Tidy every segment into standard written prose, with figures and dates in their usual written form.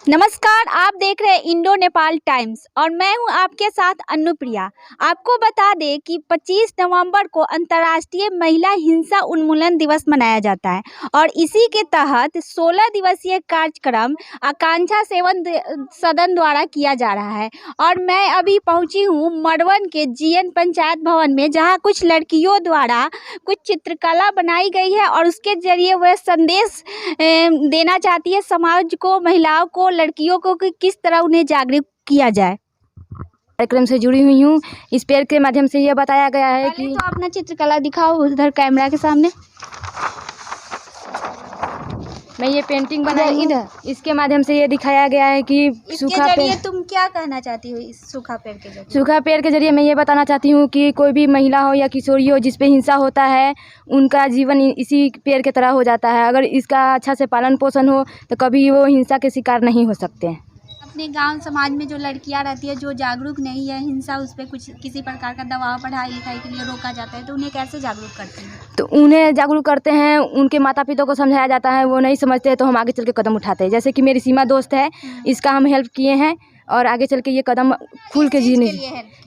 नमस्कार, आप देख रहे हैं इंडो नेपाल टाइम्स और मैं हूं आपके साथ अनुप्रिया। आपको बता दें कि 25 नवंबर को अंतर्राष्ट्रीय महिला हिंसा उन्मूलन दिवस मनाया जाता है और इसी के तहत 16 दिवसीय कार्यक्रम आकांक्षा सेवन सदन द्वारा किया जा रहा है। और मैं अभी पहुंची हूं मड़वन के जीएन पंचायत भवन में, जहां कुछ लड़कियों द्वारा कुछ चित्रकला बनाई गई है और उसके जरिए वह संदेश देना चाहती है समाज को, महिलाओं को, लड़कियों को कि किस तरह उन्हें जागरूक किया जाए। कार्यक्रम से जुड़ी हुई हूँ। इस पेड़ के माध्यम से यह बताया गया है कि तो अपना चित्रकला दिखाओ उधर कैमरा के सामने। मैं ये पेंटिंग बनाई इधर, इसके माध्यम से ये दिखाया गया है कि सूखा पेड़। तुम क्या कहना चाहती हो इस सूखा पेड़ के जरिए? सूखा पेड़ के जरिए मैं ये बताना चाहती हूँ कि कोई भी महिला हो या किशोरी हो जिस पे हिंसा होता है, उनका जीवन इसी पेड़ के तरह हो जाता है। अगर इसका अच्छा से पालन पोषण हो तो कभी वो हिंसा के शिकार नहीं हो सकते हैं। अपने गांव समाज में जो लड़कियां रहती है, जो जागरूक नहीं है, हिंसा उस पर कुछ किसी प्रकार का दबाव पढ़ाई लिखाई के लिए रोका जाता है, तो उन्हें कैसे जागरूक करते हैं? तो उन्हें जागरूक करते हैं, उनके माता पिता को समझाया जाता है, वो नहीं समझते हैं तो हम आगे चल के कदम उठाते हैं। जैसे कि मेरी सीमा दोस्त है, इसका हम हेल्प किए हैं और आगे चल के ये कदम खुल के जीने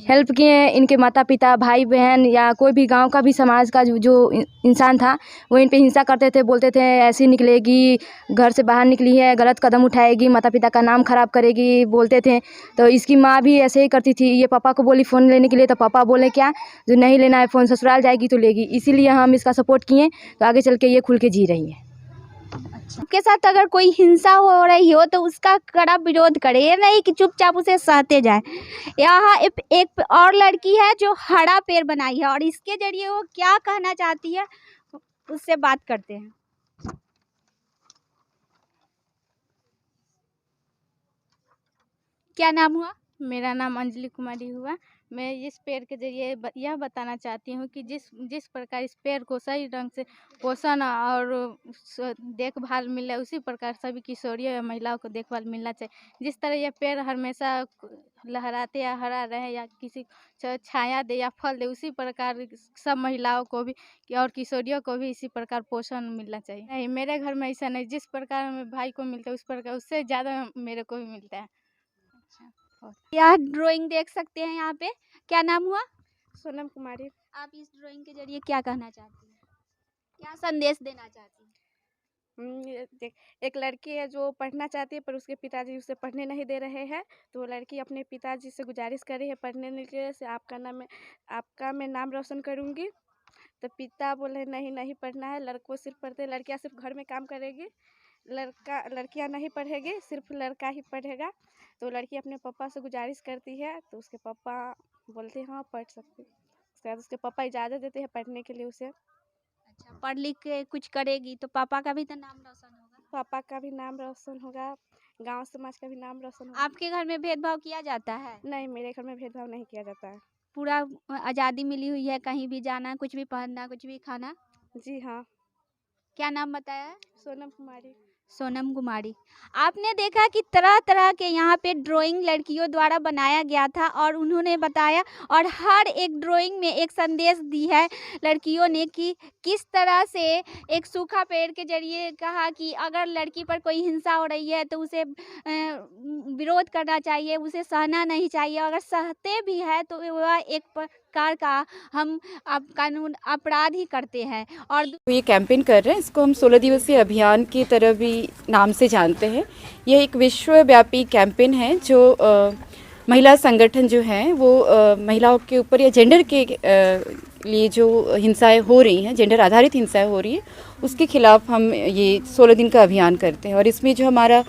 हेल्प किए हैं। इनके माता पिता, भाई बहन या कोई भी गांव का भी, समाज का जो इंसान था, वो इन पे हिंसा करते थे, बोलते थे ऐसी निकलेगी, घर से बाहर निकली है, गलत कदम उठाएगी, माता पिता का नाम खराब करेगी, बोलते थे। तो इसकी माँ भी ऐसे ही करती थी। ये पापा को बोली फ़ोन लेने के लिए, तो पापा बोले क्या, जो नहीं लेना है फ़ोन, ससुराल जाएगी तो लेगी। इसीलिए हम इसका सपोर्ट किए, तो आगे चल के ये खुल के जी रही है। आपके साथ अगर कोई हिंसा हो रही हो तो उसका कड़ा विरोध करें, ये नहीं कि चुपचाप उसे सहते जाए। यहाँ एक और लड़की है जो हरा पेड़ बनाई है और इसके जरिए वो क्या कहना चाहती है, उससे बात करते हैं। क्या नाम हुआ? मेरा नाम अंजलि कुमारी हुआ। मैं इस पेड़ के जरिए यह बताना चाहती हूँ कि जिस प्रकार इस पेड़ को सही ढंग से पोषण और देखभाल मिले, उसी प्रकार सभी किशोरियों या महिलाओं को देखभाल मिलना चाहिए। जिस तरह यह पेड़ हमेशा लहराते या हरा रहे या किसी छाया दे या फल दे, उसी प्रकार सब महिलाओं को भी और किशोरियों को भी इसी प्रकार पोषण मिलना चाहिए। नहीं, मेरे घर में ऐसा नहीं। जिस प्रकार मेरे भाई को मिलता है उस प्रकार उससे ज़्यादा मेरे को भी मिलता है। यह ड्राइंग देख सकते हैं यहाँ पे। क्या नाम हुआ? सोनम कुमारी। आप इस ड्राइंग के जरिए क्या कहना चाहती हैं, क्या संदेश देना चाहती हैं? एक लड़की है जो पढ़ना चाहती है पर उसके पिताजी उसे पढ़ने नहीं दे रहे हैं, तो वो लड़की अपने पिताजी से गुजारिश कर रही है पढ़ने के लिए, से आपका मैं नाम रोशन करूँगी। तो पिता बोले नहीं पढ़ना है, लड़कों सिर्फ पढ़ते, लड़कियाँ सिर्फ घर में काम करेगी, लड़कियाँ नहीं पढ़ेगी, सिर्फ लड़का ही पढ़ेगा। तो लड़की अपने पापा से गुजारिश करती है, तो उसके पापा बोलते हैं हाँ पढ़ सकते। उसके बाद उसके पापा इजाज़त देते हैं पढ़ने के लिए उसे। अच्छा, पढ़ लिख के कुछ करेगी तो पापा का भी तो नाम रोशन होगा। पापा का भी नाम रोशन होगा, गांव समाज का भी नाम रोशन होगा। आपके घर में भेदभाव किया जाता है? नहीं, मेरे घर में भेदभाव नहीं किया जाता है। पूरा आज़ादी मिली हुई है, कहीं भी जाना, कुछ भी पहनना, कुछ भी खाना? जी हाँ। क्या नाम बताया है? सोनम कुमारी। सोनम कुमारी। आपने देखा कि तरह तरह के यहाँ पे ड्राइंग लड़कियों द्वारा बनाया गया था और उन्होंने बताया, और हर एक ड्राइंग में एक संदेश दी है लड़कियों ने कि किस तरह से एक सूखा पेड़ के जरिए कहा कि अगर लड़की पर कोई हिंसा हो रही है तो उसे विरोध करना चाहिए, उसे सहना नहीं चाहिए। अगर सहते भी है तो वह एक प्रकार का हम कानून अपराध ही करते हैं। और ये कैंपेन कर रहे हैं, इसको हम 16 दिवसीय अभियान की तरह भी नाम से जानते हैं। यह एक विश्वव्यापी कैंपेन है जो महिला संगठन जो हैं वो महिलाओं के ऊपर या जेंडर के लिए जो हिंसाएं हो रही हैं, जेंडर आधारित हिंसाएं हो रही है, उसके खिलाफ हम ये 16 दिन का अभियान करते हैं। और इसमें जो हमारा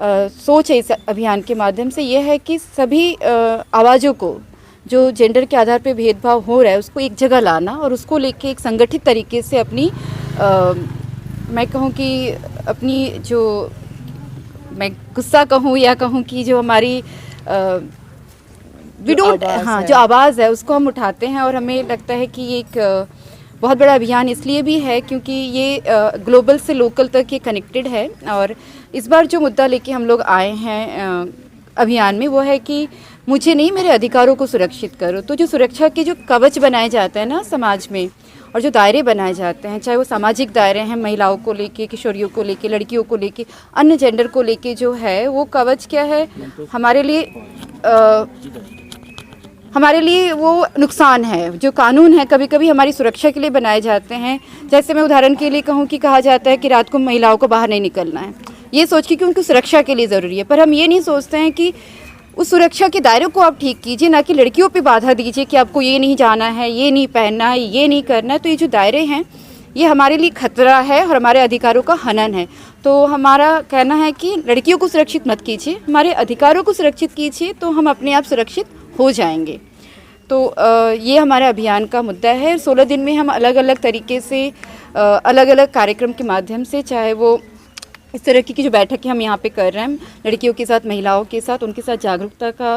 सोच है इस अभियान के माध्यम से यह है कि सभी आवाज़ों को, जो जेंडर के आधार पे भेदभाव हो रहा है, उसको एक जगह लाना और उसको लेके एक संगठित तरीके से अपनी मैं कहूँ कि अपनी जो मैं गुस्सा कहूँ या कहूँ कि जो हमारी जो आवाज़ है उसको हम उठाते हैं। और हमें लगता है कि ये एक बहुत बड़ा अभियान इसलिए भी है क्योंकि ये ग्लोबल से लोकल तक ये कनेक्टेड है। और इस बार जो मुद्दा लेके हम लोग आए हैं अभियान में वो है कि मुझे नहीं, मेरे अधिकारों को सुरक्षित करो। तो जो सुरक्षा के जो कवच बनाए जाते हैं ना समाज में, और जो दायरे बनाए जाते हैं, चाहे वो सामाजिक दायरे हैं महिलाओं को लेके, किशोरियों को लेके, लड़कियों को लेके, अन्य जेंडर को लेके, जो है वो कवच क्या है हमारे लिए वो नुकसान है। जो कानून है कभी कभी हमारी सुरक्षा के लिए बनाए जाते हैं। जैसे मैं उदाहरण के लिए कहूँ कि कहा जाता है कि रात को महिलाओं को बाहर नहीं निकलना है, ये सोच के कि उनकी सुरक्षा के लिए ज़रूरी है, पर हम ये नहीं सोचते हैं कि उस सुरक्षा के दायरे को आप ठीक कीजिए, ना कि लड़कियों पे बाधा दीजिए कि आपको ये नहीं जाना है, ये नहीं पहनना है, ये नहीं करना है। तो ये जो दायरे हैं ये हमारे लिए खतरा है और हमारे अधिकारों का हनन है। तो हमारा कहना है कि लड़कियों को सुरक्षित मत कीजिए, हमारे अधिकारों को सुरक्षित कीजिए, तो हम अपने आप सुरक्षित हो जाएंगे। तो ये हमारे अभियान का मुद्दा है। 16 दिन में हम अलग अलग तरीके से अलग अलग कार्यक्रम के माध्यम से, चाहे वो इस तरह की जो बैठकें हम यहाँ पे कर रहे हैं लड़कियों के साथ, महिलाओं के साथ, उनके साथ जागरूकता का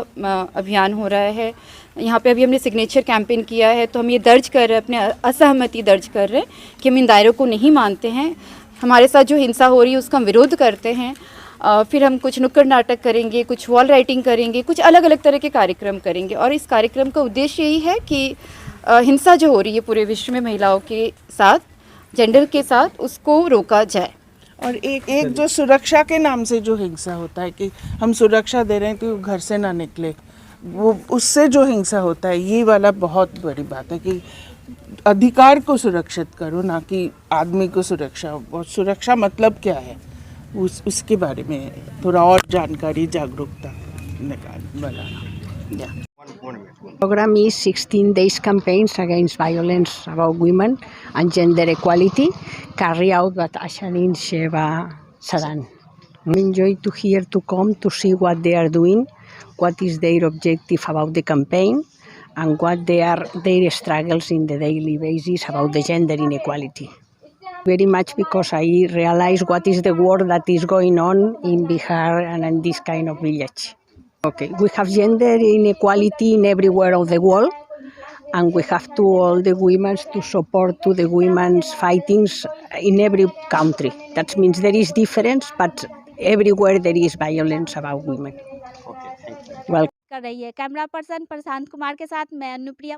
अभियान हो रहा है। यहाँ पे अभी हमने सिग्नेचर कैंपेन किया है, तो हम ये दर्ज कर रहे हैं, अपने असहमति दर्ज कर रहे हैं कि हम इन दायरों को नहीं मानते हैं। हमारे साथ जो हिंसा हो रही है उसका हम विरोध करते हैं। फिर हम कुछ नुक्कड़ नाटक करेंगे, कुछ वॉल राइटिंग करेंगे, कुछ अलग अलग तरह के कार्यक्रम करेंगे। और इस कार्यक्रम का उद्देश्य यही है कि हिंसा जो हो रही है पूरे विश्व में महिलाओं के साथ, जेंडर के साथ, उसको रोका जाए। और एक जो सुरक्षा के नाम से जो हिंसा होता है कि हम सुरक्षा दे रहे हैं कि वो घर से ना निकले, वो उससे जो हिंसा होता है, ये वाला बहुत बड़ी बात है कि अधिकार को सुरक्षित करो, ना कि आदमी को सुरक्षा। और सुरक्षा मतलब क्या है उसके बारे में थोड़ा और जानकारी, जागरूकता बनाना। Program is 16 days campaigns against violence about women and gender equality, carried out by Ashalin Sheva Sadan. I enjoy to hear to come to see what they are doing, what is their objective about the campaign, and what they are their struggles in the daily basis about the gender inequality. Very much because I realize what is the work that is going on in Bihar and in this kind of village. Okay, we have gender inequality in everywhere of the world, and we have to all the women to support to the women's fightings in every country. That means there is difference, but everywhere there is violence about women. कर रही है। Camera person Prashant Kumar के साथ मैं अनुप्रिया।